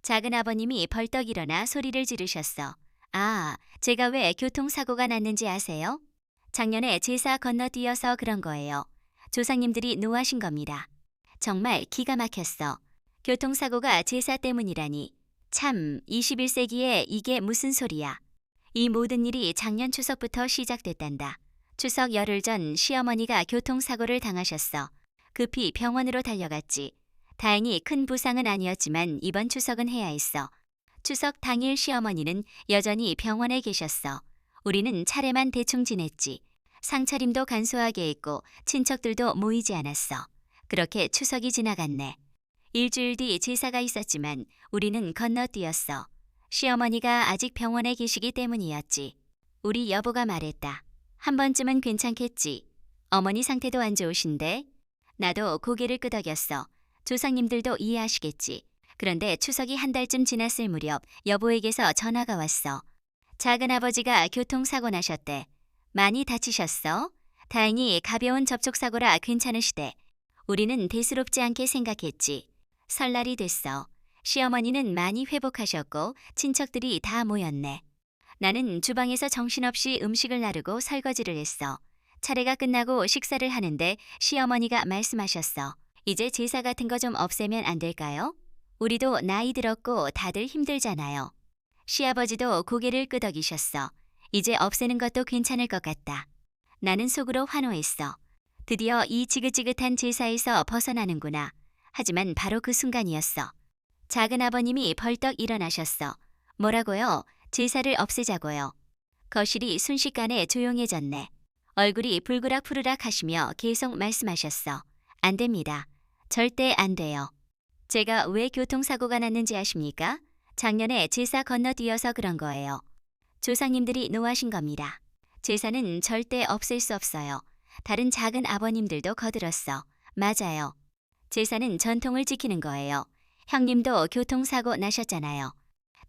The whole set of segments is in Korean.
작은 아버님이 벌떡 일어나 소리를 지르셨어. 아, 제가 왜 교통사고가 났는지 아세요? 작년에 제사 건너뛰어서 그런 거예요. 조상님들이 노하신 겁니다. 정말 기가 막혔어. 교통사고가 제사 때문이라니. 참, 21세기에 이게 무슨 소리야. 이 모든 일이 작년 추석부터 시작됐단다. 추석 열흘 전 시어머니가 교통사고를 당하셨어. 급히 병원으로 달려갔지. 다행히 큰 부상은 아니었지만 이번 추석은 해야 했어. 추석 당일 시어머니는 여전히 병원에 계셨어. 우리는 차례만 대충 지냈지. 상차림도 간소하게 했고 친척들도 모이지 않았어. 그렇게 추석이 지나갔네. 일주일 뒤 제사가 있었지만 우리는 건너뛰었어. 시어머니가 아직 병원에 계시기 때문이었지. 우리 여보가 말했다. 한 번쯤은 괜찮겠지. 어머니 상태도 안 좋으신데? 나도 고개를 끄덕였어. 조상님들도 이해하시겠지. 그런데 추석이 한 달쯤 지났을 무렵 여보에게서 전화가 왔어. 작은아버지가 교통사고 나셨대. 많이 다치셨어? 다행히 가벼운 접촉사고라 괜찮으시대. 우리는 대수롭지 않게 생각했지. 설날이 됐어. 시어머니는 많이 회복하셨고 친척들이 다 모였네. 나는 주방에서 정신없이 음식을 나르고 설거지를 했어. 차례가 끝나고 식사를 하는데 시어머니가 말씀하셨어. 이제 제사 같은 거 좀 없애면 안 될까요? 우리도 나이 들었고 다들 힘들잖아요. 시아버지도 고개를 끄덕이셨어. 이제 없애는 것도 괜찮을 것 같다. 나는 속으로 환호했어. 드디어 이 지긋지긋한 제사에서 벗어나는구나. 하지만 바로 그 순간이었어. 작은아버님이 벌떡 일어나셨어. 뭐라고요? 제사를 없애자고요. 거실이 순식간에 조용해졌네. 얼굴이 불그락푸르락 하시며 계속 말씀하셨어. 안 됩니다. 절대 안 돼요. 제가 왜 교통사고가 났는지 아십니까? 작년에 제사 건너뛰어서 그런 거예요. 조상님들이 노하신 겁니다. 제사는 절대 없앨 수 없어요. 다른 작은 아버님들도 거들었어. 맞아요. 제사는 전통을 지키는 거예요. 형님도 교통사고 나셨잖아요.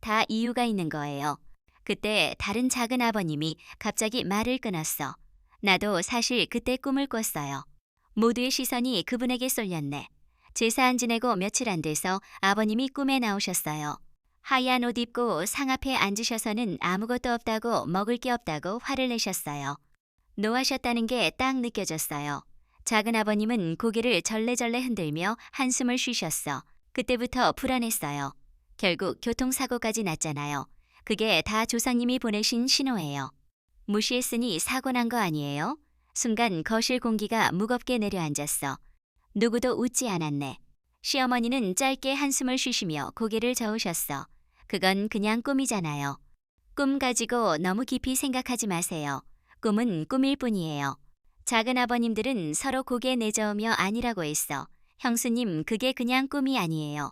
다 이유가 있는 거예요. 그때 다른 작은 아버님이 갑자기 말을 끊었어. 나도 사실 그때 꿈을 꿨어요. 모두의 시선이 그분에게 쏠렸네. 제사 안 지내고 며칠 안 돼서 아버님이 꿈에 나오셨어요. 하얀 옷 입고 상 앞에 앉으셔서는 아무것도 없다고 먹을 게 없다고 화를 내셨어요. 노하셨다는 게 딱 느껴졌어요. 작은 아버님은 고개를 절레절레 흔들며 한숨을 쉬셨어. 그때부터 불안했어요. 결국 교통사고까지 났잖아요. 그게 다 조상님이 보내신 신호예요. 무시했으니 사고 난 거 아니에요? 순간 거실 공기가 무겁게 내려앉았어. 누구도 웃지 않았네. 시어머니는 짧게 한숨을 쉬시며 고개를 저으셨어. 그건 그냥 꿈이잖아요. 꿈 가지고 너무 깊이 생각하지 마세요. 꿈은 꿈일 뿐이에요. 작은 아버님들은 서로 고개 내저으며 아니라고 했어. 형수님, 그게 그냥 꿈이 아니에요.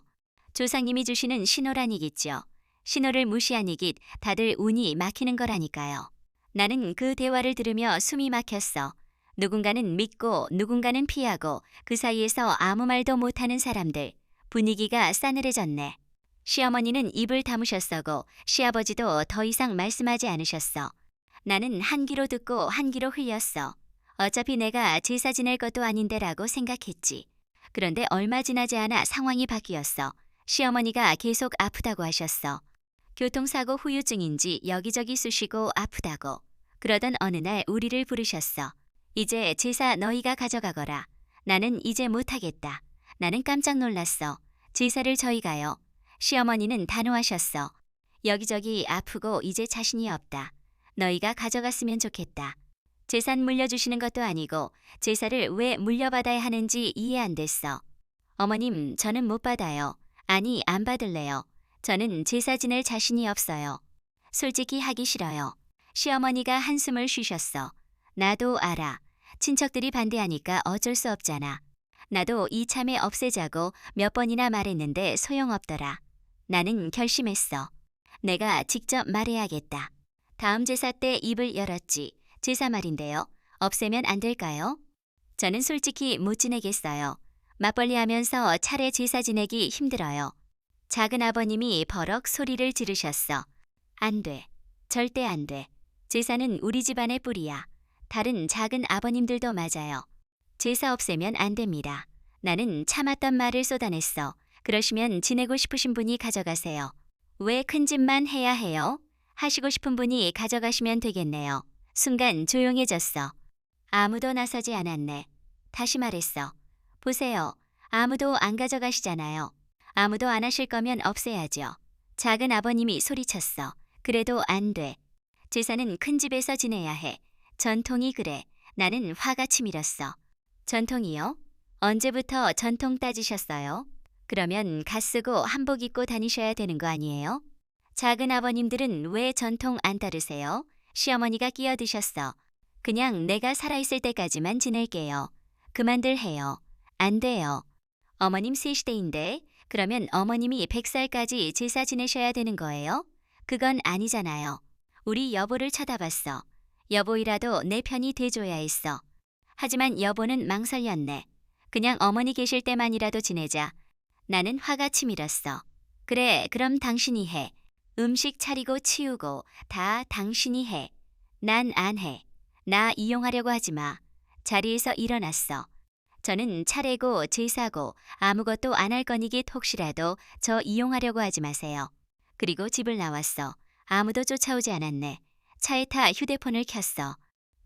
조상님이 주시는 신호라니겠죠. 신호를 무시하니깃 다들 운이 막히는 거라니까요. 나는 그 대화를 들으며 숨이 막혔어. 누군가는 믿고 누군가는 피하고 그 사이에서 아무 말도 못하는 사람들. 분위기가 싸늘해졌네. 시어머니는 입을 다무셨어고 시아버지도 더 이상 말씀하지 않으셨어. 나는 한 귀로 듣고 한 귀로 흘렸어. 어차피 내가 제사 지낼 것도 아닌데라고 생각했지. 그런데 얼마 지나지 않아 상황이 바뀌었어. 시어머니가 계속 아프다고 하셨어. 교통사고 후유증인지 여기저기 쑤시고 아프다고. 그러던 어느 날 우리를 부르셨어. 이제 제사 너희가 가져가거라. 나는 이제 못하겠다. 나는 깜짝 놀랐어. 제사를 저희가요. 시어머니는 단호하셨어. 여기저기 아프고 이제 자신이 없다. 너희가 가져갔으면 좋겠다. 재산 물려주시는 것도 아니고 제사를 왜 물려받아야 하는지 이해 안 됐어. 어머님, 저는 못 받아요. 아니, 안 받을래요. 저는 제사 지낼 자신이 없어요. 솔직히 하기 싫어요. 시어머니가 한숨을 쉬셨어. 나도 알아. 친척들이 반대하니까 어쩔 수 없잖아. 나도 이참에 없애자고 몇 번이나 말했는데 소용없더라. 나는 결심했어. 내가 직접 말해야겠다. 다음 제사 때 입을 열었지. 제사 말인데요. 없애면 안 될까요? 저는 솔직히 못 지내겠어요. 맞벌이 하면서 차례 제사 지내기 힘들어요. 작은 아버님이 버럭 소리를 지르셨어. 안 돼. 절대 안 돼. 제사는 우리 집안의 뿌리야. 다른 작은 아버님들도 맞아요. 제사 없애면 안 됩니다. 나는 참았던 말을 쏟아냈어. 그러시면 지내고 싶으신 분이 가져가세요. 왜 큰 집만 해야 해요? 하시고 싶은 분이 가져가시면 되겠네요. 순간 조용해졌어. 아무도 나서지 않았네. 다시 말했어. 보세요. 아무도 안 가져가시잖아요. 아무도 안 하실 거면 없애야죠. 작은 아버님이 소리쳤어. 그래도 안 돼. 제사는 큰 집에서 지내야 해. 전통이 그래. 나는 화가 치밀었어. 전통이요? 언제부터 전통 따지셨어요? 그러면 갓 쓰고 한복 입고 다니셔야 되는 거 아니에요? 작은 아버님들은 왜 전통 안 따르세요? 시어머니가 끼어드셨어. 그냥 내가 살아있을 때까지만 지낼게요. 그만들 해요. 안 돼요. 어머님 세시대인데 그러면 어머님이 100살까지 제사 지내셔야 되는 거예요? 그건 아니잖아요. 우리 여보를 쳐다봤어. 여보이라도 내 편이 돼줘야 했어. 하지만 여보는 망설였네. 그냥 어머니 계실 때만이라도 지내자. 나는 화가 치밀었어. 그래, 그럼 당신이 해. 음식 차리고 치우고 다 당신이 해. 난 안 해. 나 이용하려고 하지 마. 자리에서 일어났어. 저는 차례고 제사고 아무것도 안 할 거니기 혹시라도 저 이용하려고 하지 마세요. 그리고 집을 나왔어. 아무도 쫓아오지 않았네. 차에 타 휴대폰을 켰어.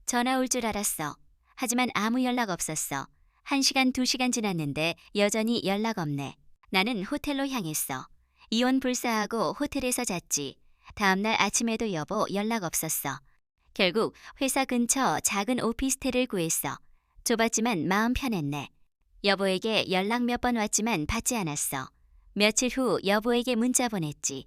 전화 올 줄 알았어. 하지만 아무 연락 없었어. 1시간, 2시간 지났는데 여전히 연락 없네. 나는 호텔로 향했어. 이혼 불사하고 호텔에서 잤지. 다음날 아침에도 여보 연락 없었어. 결국 회사 근처 작은 오피스텔을 구했어. 좁았지만 마음 편했네. 여보에게 연락 몇 번 왔지만 받지 않았어. 며칠 후 여보에게 문자 보냈지.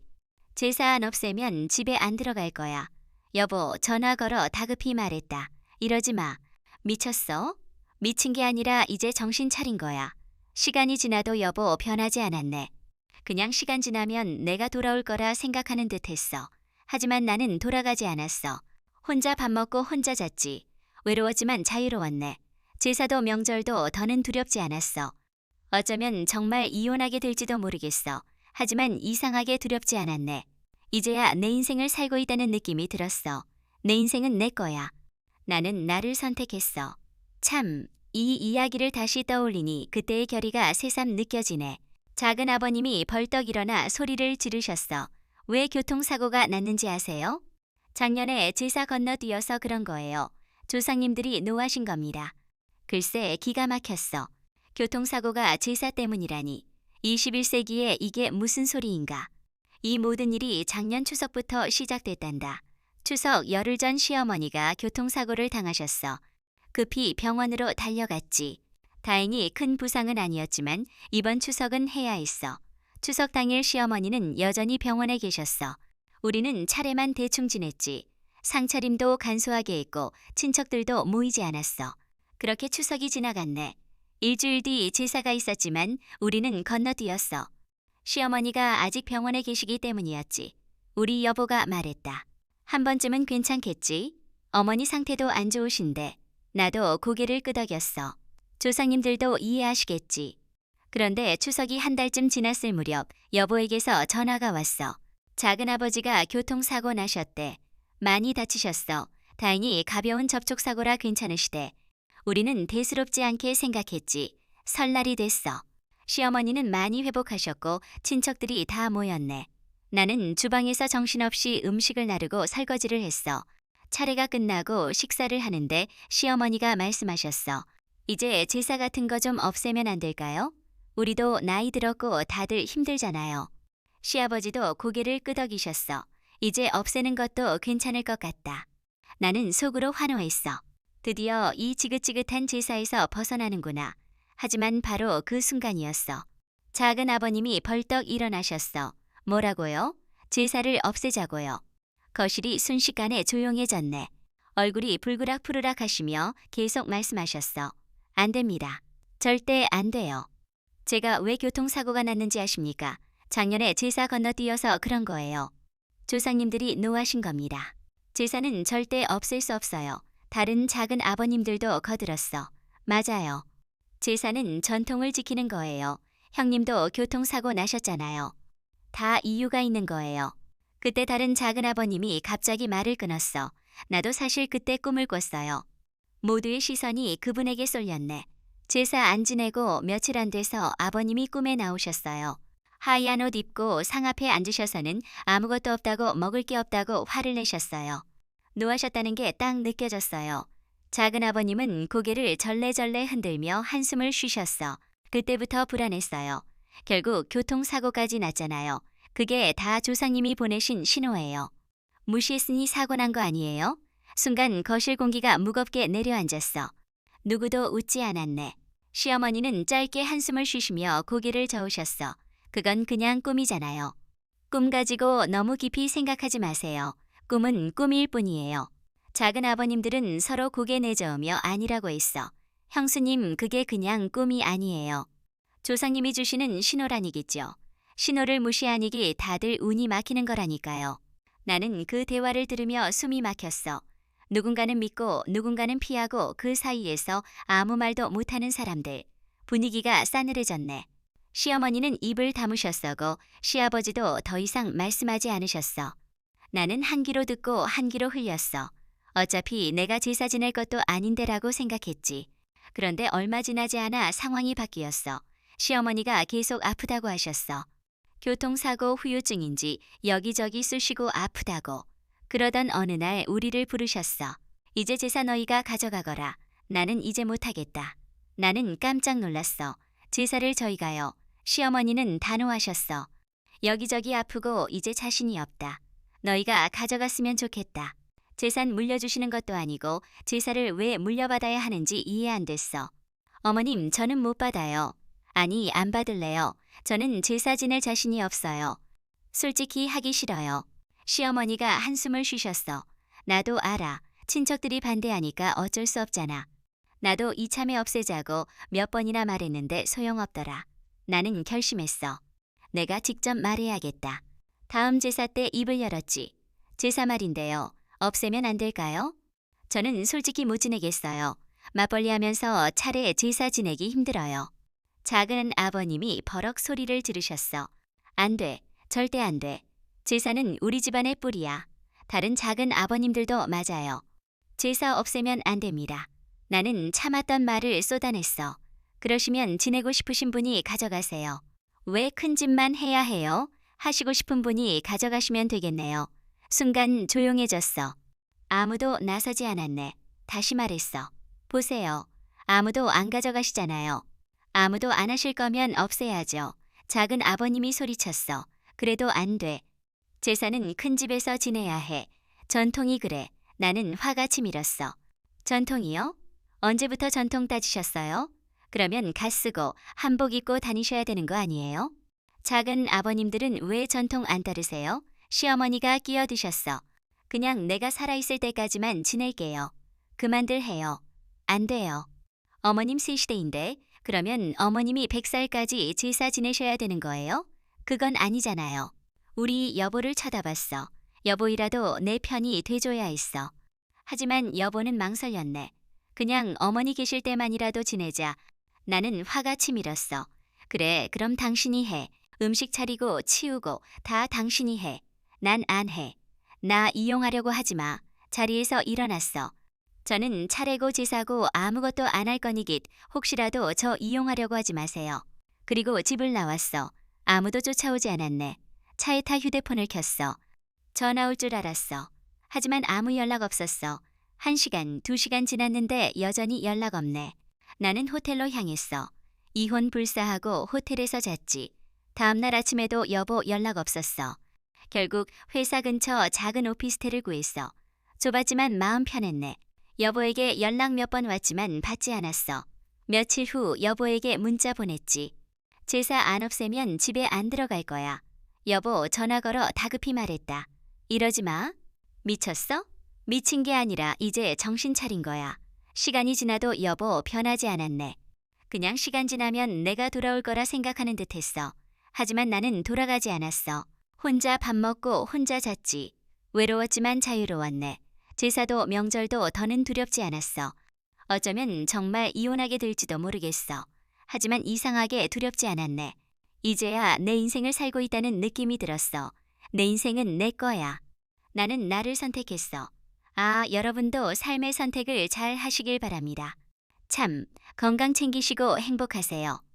제사 안 없애면 집에 안 들어갈 거야. 여보 전화 걸어 다급히 말했다. 이러지 마. 미쳤어? 미친 게 아니라 이제 정신 차린 거야. 시간이 지나도 여보 변하지 않았네. 그냥 시간 지나면 내가 돌아올 거라 생각하는 듯 했어. 하지만 나는 돌아가지 않았어. 혼자 밥 먹고 혼자 잤지. 외로웠지만 자유로웠네. 제사도 명절도 더는 두렵지 않았어. 어쩌면 정말 이혼하게 될지도 모르겠어. 하지만 이상하게 두렵지 않았네. 이제야 내 인생을 살고 있다는 느낌이 들었어. 내 인생은 내 거야. 나는 나를 선택했어. 참, 이 이야기를 다시 떠올리니 그때의 결의가 새삼 느껴지네. 작은 아버님이 벌떡 일어나 소리를 지르셨어. 왜 교통사고가 났는지 아세요? 작년에 제사 건너뛰어서 그런 거예요. 조상님들이 노하신 겁니다. 글쎄 기가 막혔어. 교통사고가 제사 때문이라니. 21세기에 이게 무슨 소리인가. 이 모든 일이 작년 추석부터 시작됐단다. 추석 열흘 전 시어머니가 교통사고를 당하셨어. 급히 병원으로 달려갔지. 다행히 큰 부상은 아니었지만 이번 추석은 해야 했어. 추석 당일 시어머니는 여전히 병원에 계셨어. 우리는 차례만 대충 지냈지. 상차림도 간소하게 했고 친척들도 모이지 않았어. 그렇게 추석이 지나갔네. 일주일 뒤 제사가 있었지만 우리는 건너뛰었어. 시어머니가 아직 병원에 계시기 때문이었지. 우리 여보가 말했다. 한 번쯤은 괜찮겠지? 어머니 상태도 안 좋으신데. 나도 고개를 끄덕였어. 조상님들도 이해하시겠지. 그런데 추석이 한 달쯤 지났을 무렵 여보에게서 전화가 왔어. 작은아버지가 교통사고 나셨대. 많이 다치셨어. 다행히 가벼운 접촉사고라 괜찮으시대. 우리는 대수롭지 않게 생각했지. 설날이 됐어. 시어머니는 많이 회복하셨고 친척들이 다 모였네. 나는 주방에서 정신없이 음식을 나르고 설거지를 했어. 차례가 끝나고 식사를 하는데 시어머니가 말씀하셨어. 이제 제사 같은 거 좀 없애면 안 될까요? 우리도 나이 들었고 다들 힘들잖아요. 시아버지도 고개를 끄덕이셨어. 이제 없애는 것도 괜찮을 것 같다. 나는 속으로 환호했어. 드디어 이 지긋지긋한 제사에서 벗어나는구나. 하지만 바로 그 순간이었어. 작은 아버님이 벌떡 일어나셨어. 뭐라고요? 제사를 없애자고요. 거실이 순식간에 조용해졌네. 얼굴이 불그락푸르락 하시며 계속 말씀하셨어. 안 됩니다. 절대 안 돼요. 제가 왜 교통사고가 났는지 아십니까? 작년에 제사 건너뛰어서 그런 거예요. 조상님들이 노하신 겁니다. 제사는 절대 없앨 수 없어요. 다른 작은 아버님들도 거들었어. 맞아요. 제사는 전통을 지키는 거예요. 형님도 교통사고 나셨잖아요. 다 이유가 있는 거예요. 그때 다른 작은 아버님이 갑자기 말을 끊었어. 나도 사실 그때 꿈을 꿨어요. 모두의 시선이 그분에게 쏠렸네. 제사 안 지내고 며칠 안 돼서 아버님이 꿈에 나오셨어요. 하얀 옷 입고 상 앞에 앉으셔서는 아무것도 없다고 먹을 게 없다고 화를 내셨어요. 노하셨다는 게 딱 느껴졌어요. 작은 아버님은 고개를 절레절레 흔들며 한숨을 쉬셨어. 그때부터 불안했어요. 결국 교통사고까지 났잖아요. 그게 다 조상님이 보내신 신호예요. 무시했으니 사고 난 거 아니에요? 순간 거실 공기가 무겁게 내려앉았어. 누구도 웃지 않았네. 시어머니는 짧게 한숨을 쉬시며 고개를 저으셨어. 그건 그냥 꿈이잖아요. 꿈 가지고 너무 깊이 생각하지 마세요. 꿈은 꿈일 뿐이에요. 작은 아버님들은 서로 고개 내저으며 아니라고 했어. 형수님, 그게 그냥 꿈이 아니에요. 조상님이 주시는 신호라니겠죠. 신호를 무시하니기 다들 운이 막히는 거라니까요. 나는 그 대화를 들으며 숨이 막혔어. 누군가는 믿고 누군가는 피하고 그 사이에서 아무 말도 못하는 사람들. 분위기가 싸늘해졌네. 시어머니는 입을 다무셨어고 시아버지도 더 이상 말씀하지 않으셨어. 나는 한 귀로 듣고 한 귀로 흘렸어. 어차피 내가 제사 지낼 것도 아닌데라고 생각했지. 그런데 얼마 지나지 않아 상황이 바뀌었어. 시어머니가 계속 아프다고 하셨어. 교통사고 후유증인지 여기저기 쑤시고 아프다고. 그러던 어느 날 우리를 부르셨어. 이제 제사 너희가 가져가거라. 나는 이제 못하겠다. 나는 깜짝 놀랐어. 제사를 저희가요. 시어머니는 단호하셨어. 여기저기 아프고 이제 자신이 없다. 너희가 가져갔으면 좋겠다. 재산 물려주시는 것도 아니고 제사를 왜 물려받아야 하는지 이해 안 됐어. 어머님, 저는 못 받아요. 아니, 안 받을래요. 저는 제사 지낼 자신이 없어요. 솔직히 하기 싫어요. 시어머니가 한숨을 쉬셨어. 나도 알아. 친척들이 반대하니까 어쩔 수 없잖아. 나도 이참에 없애자고 몇 번이나 말했는데 소용없더라. 나는 결심했어. 내가 직접 말해야겠다. 다음 제사 때 입을 열었지. 제사 말인데요. 없애면 안 될까요? 저는 솔직히 못 지내겠어요. 맞벌이 하면서 차례 제사 지내기 힘들어요. 작은 아버님이 버럭 소리를 지르셨어. 안 돼. 절대 안 돼. 제사는 우리 집안의 뿌리야. 다른 작은 아버님들도 맞아요. 제사 없애면 안 됩니다. 나는 참았던 말을 쏟아냈어. 그러시면 지내고 싶으신 분이 가져가세요. 왜 큰 집만 해야 해요? 하시고 싶은 분이 가져가시면 되겠네요. 순간 조용해졌어. 아무도 나서지 않았네. 다시 말했어. 보세요. 아무도 안 가져가시잖아요. 아무도 안 하실 거면 없애야죠. 작은 아버님이 소리쳤어. 그래도 안 돼. 제사는 큰 집에서 지내야 해. 전통이 그래. 나는 화가 치밀었어. 전통이요? 언제부터 전통 따지셨어요? 그러면 갓 쓰고 한복 입고 다니셔야 되는 거 아니에요? 작은 아버님들은 왜 전통 안 따르세요? 시어머니가 끼어드셨어. 그냥 내가 살아있을 때까지만 지낼게요. 그만들 해요. 안 돼요. 어머님 세시대인데 그러면 어머님이 100살까지 제사 지내셔야 되는 거예요? 그건 아니잖아요. 우리 여보를 쳐다봤어. 여보이라도 내 편이 돼줘야 했어. 하지만 여보는 망설였네. 그냥 어머니 계실 때만이라도 지내자. 나는 화가 치밀었어. 그래, 그럼 당신이 해. 음식 차리고 치우고 다 당신이 해. 난 안 해. 나 이용하려고 하지 마. 자리에서 일어났어. 저는 차례고 제사고 아무것도 안 할 거니깃 혹시라도 저 이용하려고 하지 마세요. 그리고 집을 나왔어. 아무도 쫓아오지 않았네. 차에 타 휴대폰을 켰어. 전화 올 줄 알았어. 하지만 아무 연락 없었어. 1시간, 2시간 지났는데 여전히 연락 없네. 나는 호텔로 향했어. 이혼 불사하고 호텔에서 잤지. 다음날 아침에도 여보 연락 없었어. 결국 회사 근처 작은 오피스텔을 구했어. 좁았지만 마음 편했네. 여보에게 연락 몇 번 왔지만 받지 않았어. 며칠 후 여보에게 문자 보냈지. 제사 안 없애면 집에 안 들어갈 거야. 여보, 전화 걸어 다급히 말했다. 이러지 마. 미쳤어? 미친 게 아니라 이제 정신 차린 거야. 시간이 지나도 여보 변하지 않았네. 그냥 시간 지나면 내가 돌아올 거라 생각하는 듯 했어. 하지만 나는 돌아가지 않았어. 혼자 밥 먹고 혼자 잤지. 외로웠지만 자유로웠네. 제사도 명절도 더는 두렵지 않았어. 어쩌면 정말 이혼하게 될지도 모르겠어. 하지만 이상하게 두렵지 않았네. 이제야 내 인생을 살고 있다는 느낌이 들었어. 내 인생은 내 거야. 나는 나를 선택했어. 아, 여러분도 삶의 선택을 잘 하시길 바랍니다. 참, 건강 챙기시고 행복하세요.